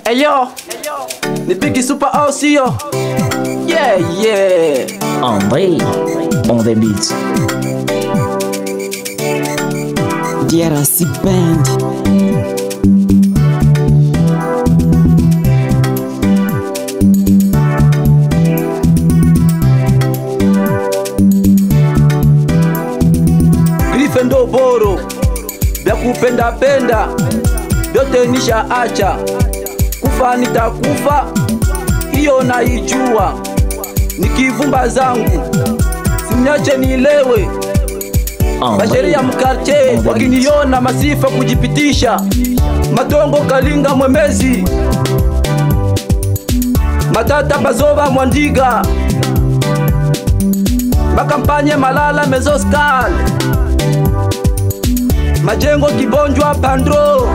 Ayo, ni Biggie Super Osio. Yeah, yeah. André on the beat. DRC Band. Grifendo boro vya kupenda penda yote nisha acha, kufa nitakufa, hiyo naijua. Nikivumba zangu simniache nilewe, basheria mkarche wakiniona masifa kujipitisha. Matongo Kalinga Mwemezi, Matata Bazoba Mwandiga, Makampanye Malala Mezoskal, Majengo Kibonjwa Pandro.